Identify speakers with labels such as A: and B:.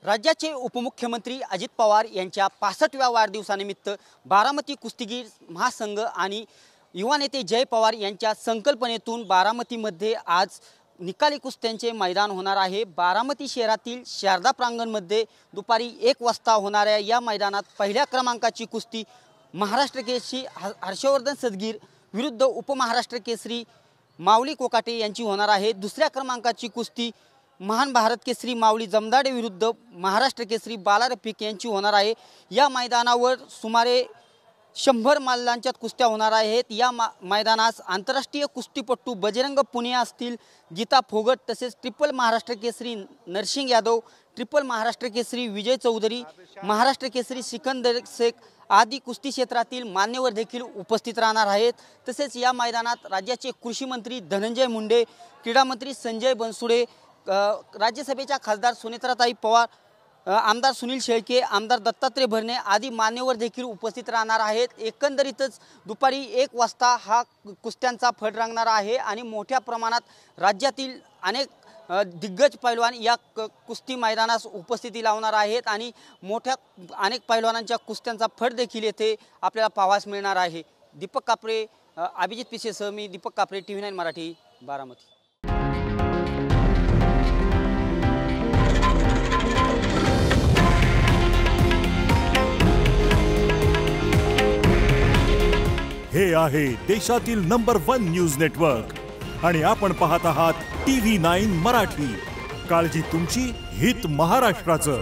A: राज्याचे उपमुख्यमंत्री अजित पवार यांच्या 65व्या वाढदिवसानिमित्त बारामती कुस्तीगीर महासंघ आणि युवा नेते जय पवार यांच्या संकल्पनेतून बारामतीमध्ये आज निकाली कुस्त्यांचे मैदान होणार आहे। बारामती शहरातील शारदा प्रांगणमध्ये दुपारी 1 वाजता होणाऱ्या या मैदानात पहिल्या क्रमांकाची कुस्ती महाराष्ट्र केसरी हर्षवर्धन सदगीर विरुद्ध उपमहाराष्ट्र केसरी माऊली कोकाटे यांची होणार आहे। दुसऱ्या क्रमांकाची कुस्ती महान भारत केसरी माऊली जमदाडे विरुद्ध महाराष्ट्र केसरी बाला रफिक यांची होणार आहे। या मैदानावर सुमारे 100 मल्लांच्या कुस्त्या होणार आहेत। या मैदानास आंतरराष्ट्रीय कुस्तीपटू बजरंग पुनिया असतील, गीता फोगट, तसेच ट्रिपल महाराष्ट्र केसरी नरसिंग यादव, ट्रिपल महाराष्ट्र केसरी विजय चौधरी, महाराष्ट्र केसरी सिकंदर शेख आदी कुस्ती क्षेत्रातील मान्यवर देखील उपस्थित राहणार आहेत। तसेच या मैदानात राज्याचे कृषी मंत्री धनंजय मुंडे, क्रीडा मंत्री संजय बनसुडे, राज्यसभेच्या खासदार सुनेत्राताई पवार, आमदार सुनील शेळके, आमदार दत्तात्रय भरणे आदी मान्यवर देखील उपस्थित राहणार आहेत। एकंदरीतच दुपारी 1 वाजता हा कुस्त्यांचा फड रंगणार आहे आणि मोठ्या प्रमाणात राज्यातील अनेक दिग्गज पैलवान या कुस्ती मैदानास उपस्थिती लावणार आहेत आणि मोठ्या अनेक पैलवानांच्या कुस्त्यांचा फड देखील येथे आपल्याला पाहावयास मिळणार आहे। दीपक कापरे, अभिजित पिसेसह मी दीपक कापरे, TV9 मराठी, बारामती।
B: हे आहे देशातील नंबर 1 न्यूज नेटवर्क आणि आपण पाहत आहात TV9 मराठी। काळजी तुमची, हित महाराष्ट्राचं।